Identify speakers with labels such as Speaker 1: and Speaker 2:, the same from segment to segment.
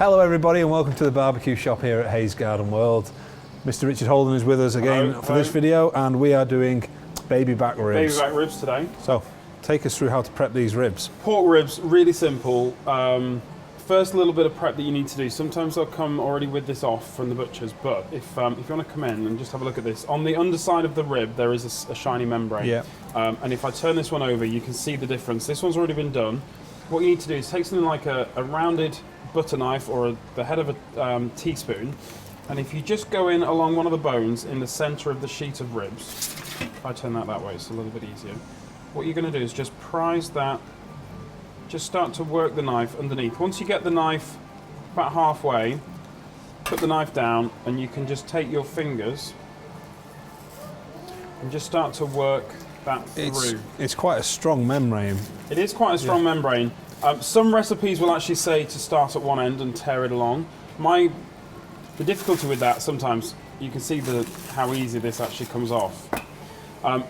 Speaker 1: Hello everybody and welcome to the barbecue shop here at Hayes Garden World. Mr. Richard Holden is with us again for this video, and we are doing baby back ribs.
Speaker 2: Baby back ribs today.
Speaker 1: So, take us through how to prep these ribs.
Speaker 2: Pork ribs, really simple. First, a little bit of prep that you need to do. Sometimes they'll come already with this off from the butchers, but if you want to come in and just have a look at this, on the underside of the rib there is a shiny membrane. Yeah. And if I turn this one over, you can see the difference. This one's already been done. What you need to do is take something like a rounded butter knife or the head of a teaspoon, and if you just go in along one of the bones in the center of the sheet of ribs, if I turn that way, it's a little bit easier. What you're going to do is just prise that, just start to work the knife underneath. Once you get the knife about halfway, put the knife down and you can just take your fingers and just start to work that through.
Speaker 1: It's quite a strong membrane.
Speaker 2: It is quite a strong membrane. Some recipes will actually say to start at one end and tear it along. The difficulty with that, sometimes you can see how easy this actually comes off.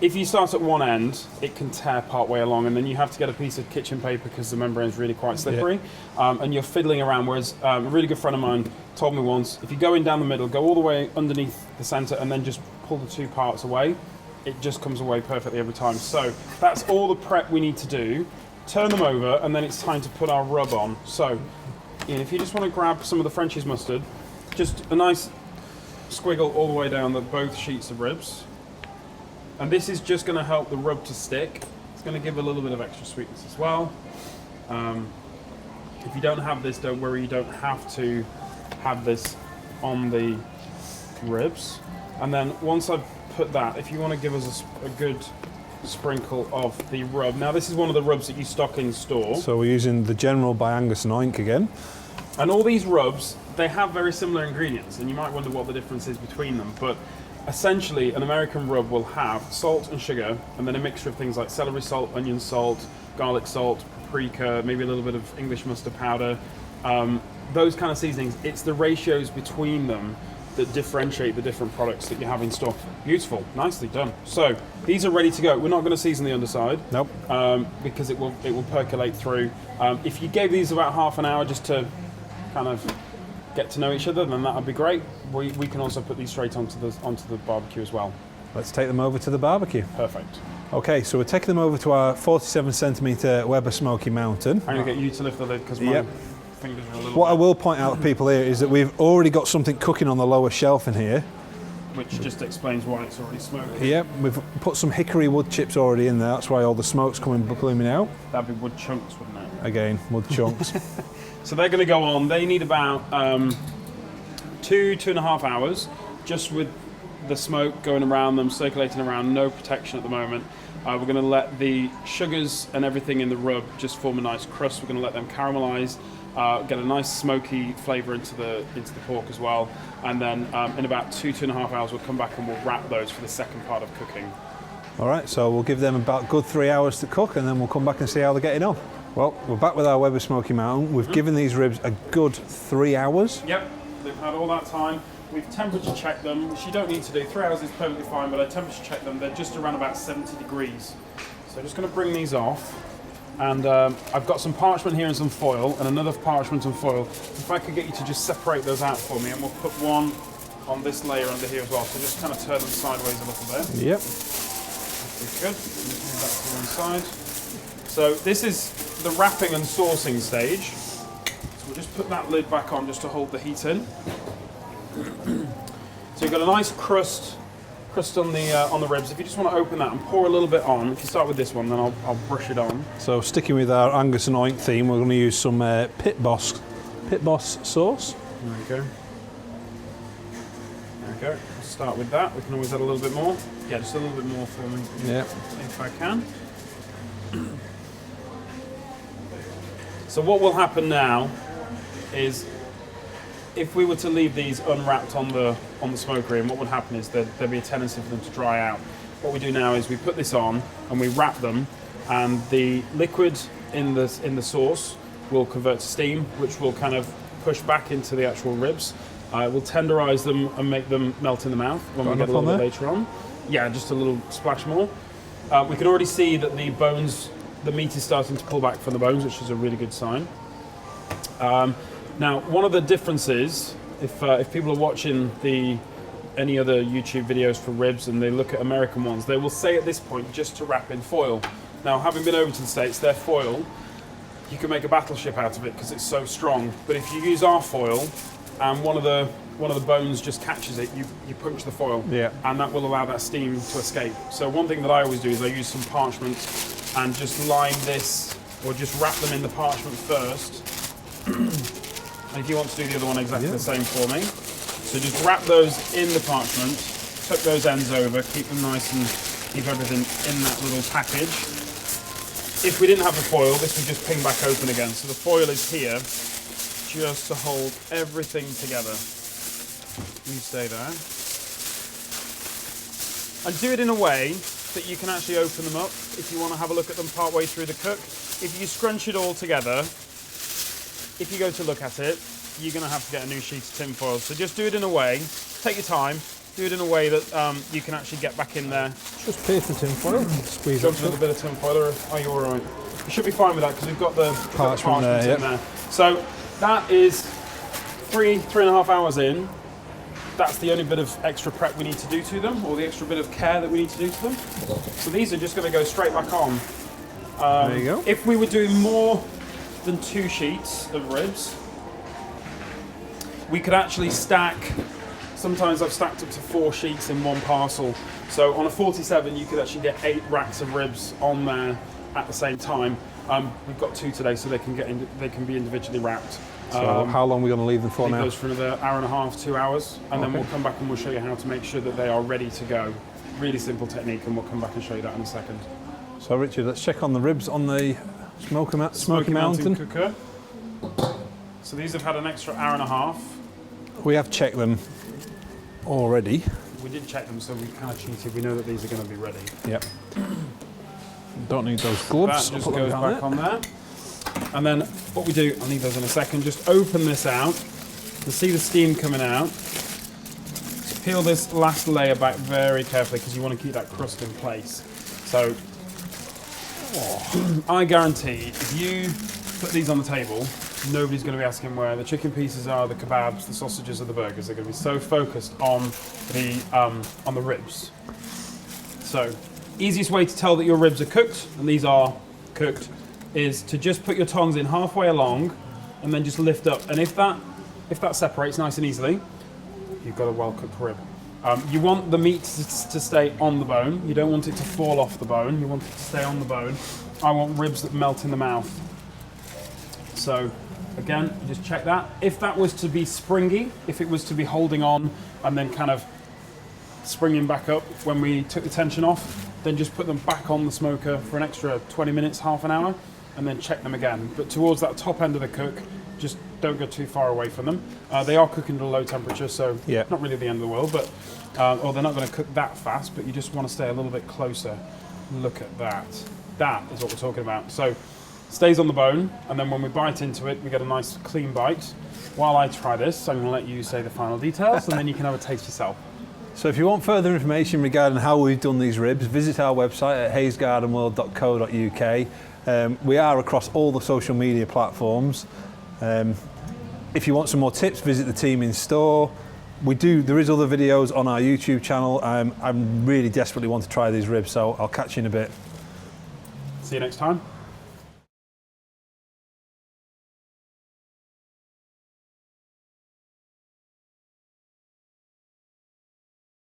Speaker 2: If you start at one end, it can tear part way along, and then you have to get a piece of kitchen paper because the membrane is really quite slippery, and you're fiddling around. Whereas a really good friend of mine told me once, if you go in down the middle, go all the way underneath the center, and then just pull the two parts away, it just comes away perfectly every time. So that's all the prep we need to do. Turn them over, and then it's time to put our rub on. So, if you just want to grab some of the French's mustard, just a nice squiggle all the way down both sheets of ribs. And this is just going to help the rub to stick. It's going to give a little bit of extra sweetness as well. If you don't have this, don't worry, you don't have to have this on the ribs. And then once I've put that, if you want to give us a good sprinkle of the rub. Now this is one of the rubs that you stock in store.
Speaker 1: So we're using the General by Angus Oink again.
Speaker 2: And all these rubs, they have very similar ingredients, and you might wonder what the difference is between them, but essentially an American rub will have salt and sugar, and then a mixture of things like celery salt, onion salt, garlic salt, paprika, maybe a little bit of English mustard powder, those kind of seasonings. It's the ratios between them that differentiate the different products that you have in store. Beautiful, nicely done. So these are ready to go. We're not going to season the underside, nope, because it will percolate through. If you gave these about half an hour just to kind of get to know each other, then that would be great. We can also put these straight onto the barbecue as well.
Speaker 1: Let's take them over to the barbecue.
Speaker 2: Perfect.
Speaker 1: Okay, so we're taking them over to our 47 centimetre Weber Smokey Mountain.
Speaker 2: I'm going to get you to lift the lid because my fingers are a little
Speaker 1: I will point out to people here is that we've already got something cooking on the lower shelf in here.
Speaker 2: Which just explains why it's already smoking.
Speaker 1: Yep, we've put some hickory wood chips already in there. That's why all the smoke's blooming out.
Speaker 2: That'd be wood chunks, wouldn't it?
Speaker 1: Again, wood chunks.
Speaker 2: So they're going to go on. They need about 2.5 hours, just with the smoke going around them, circulating around, no protection at the moment. We're going to let the sugars and everything in the rub just form a nice crust. We're going to let them caramelize, get a nice smoky flavour into the pork as well. And then in about 2.5 hours, we'll come back and we'll wrap those for the second part of cooking.
Speaker 1: All right, so we'll give them about good 3 hours to cook, and then we'll come back and see how they're getting on. Well, we're back with our Weber Smokey Mountain. We've given these ribs a good 3 hours.
Speaker 2: Yep, they've had all that time. We've temperature checked them, which you don't need to do. 3 hours is perfectly fine, but I temperature checked them. They're just around about 70 degrees. So I'm just going to bring these off. And I've got some parchment here and some foil, and another parchment and foil. If I could get you to just separate those out for me, and we'll put one on this layer under here as well. So just kind of turn them sideways a little bit.
Speaker 1: Yep.
Speaker 2: That's good. Move that to one side. So this is the wrapping and saucing stage. So we'll just put that lid back on just to hold the heat in. So you've got a nice crust on the ribs. If you just want to open that and pour a little bit on, if you start with this one, then I'll brush it on.
Speaker 1: So sticking with our Angus and Oink theme, we're going to use some Pit Boss sauce.
Speaker 2: There we go. There we go. We'll start with that. We can always add a little bit more. Yeah, just a little bit more for me.
Speaker 1: Yeah.
Speaker 2: If I can. So what will happen now is, if we were to leave these unwrapped on the smoker, and what would happen is there'd be a tendency for them to dry out. What we do now is we put this on and we wrap them, and the liquid in the sauce will convert to steam, which will kind of push back into the actual ribs. We'll tenderize them and make them melt in the mouth when we get a little bit later on. Yeah, just a little splash more. We can already see that the meat is starting to pull back from the bones, which is a really good sign. Now, one of the differences, if people are watching any other YouTube videos for ribs and they look at American ones, they will say at this point just to wrap in foil. Now, having been over to the States, their foil, you can make a battleship out of it because it's so strong. But if you use our foil and one of the bones just catches it, you punch the foil, and that will allow that steam to escape. So one thing that I always do is I use some parchment and just line this, or just wrap them in the parchment first. And if you want to do the other one exactly the same for me. So just wrap those in the parchment, tuck those ends over, keep them nice and keep everything in that little package. If we didn't have the foil, this would just ping back open again. So the foil is here just to hold everything together. You stay there. And do it in a way that you can actually open them up if you want to have a look at them part way through the cook. If you scrunch it all together, if you go to look at it, you're going to have to get a new sheet of tin foil. So just do it in a way, take your time, do it in a way that you can actually get back in there.
Speaker 1: Just pay for tin foil, squeeze
Speaker 2: Jump a little bit of tin foil, or are you all right? You should be fine with that because we've got the
Speaker 1: parchment there,
Speaker 2: in there. So that is 3.5 hours in. That's the only bit of extra prep we need to do to them, or the extra bit of care that we need to do to them. So these are just going to go straight back on.
Speaker 1: There you go.
Speaker 2: If we were doing more than 2 sheets of ribs, we could actually stack. Sometimes I've stacked up to 4 sheets in one parcel. So on a 47, you could actually get 8 racks of ribs on there at the same time. We've got 2 today, so they can be individually wrapped.
Speaker 1: So how long are we going to leave them for now?
Speaker 2: Goes for another hour and a half, 2 hours, and then we'll come back and we'll show you how to make sure that they are ready to go. Really simple technique, and we'll come back and show you that in a second.
Speaker 1: So Richard, let's check on the ribs on the Smoky Mountain
Speaker 2: cooker. So these have had an extra hour and a half.
Speaker 1: We have checked them already.
Speaker 2: We did check them, so we kind of cheated. We know that these are going to be ready.
Speaker 1: Yep. Don't need those gloves.
Speaker 2: That just goes back on there. And then what we do, I'll need those in a second, just open this out. You'll see the steam coming out. Just peel this last layer back very carefully because you want to keep that crust in place. So, I guarantee if you put these on the table, nobody's going to be asking where the chicken pieces are, the kebabs, the sausages, or the burgers. They're going to be so focused on the ribs. So, easiest way to tell that your ribs are cooked, and these are cooked, is to just put your tongs in halfway along and then just lift up. And if that separates nice and easily, you've got a well-cooked rib. You want the meat to stay on the bone. You don't want it to fall off the bone. You want it to stay on the bone. I want ribs that melt in the mouth. So again, just check that. If that was to be springy, if it was to be holding on and then kind of springing back up when we took the tension off, then just put them back on the smoker for an extra 20 minutes, half an hour, and then check them again. But towards that top end of the cook, just don't go too far away from them. They are cooking at a low temperature, so not really the end of the world, but or they're not going to cook that fast, but you just want to stay a little bit closer. Look at that. That is what we're talking about. So stays on the bone, and then when we bite into it, we get a nice clean bite. While I try this, I'm going to let you say the final details, and then you can have a taste yourself.
Speaker 1: So if you want further information regarding how we've done these ribs, visit our website at hayesgardenworld.co.uk. We are across all the social media platforms. If you want some more tips, visit the team in store. There is other videos on our YouTube channel. I really desperately want to try these ribs, so I'll catch you in a bit.
Speaker 2: See you next time.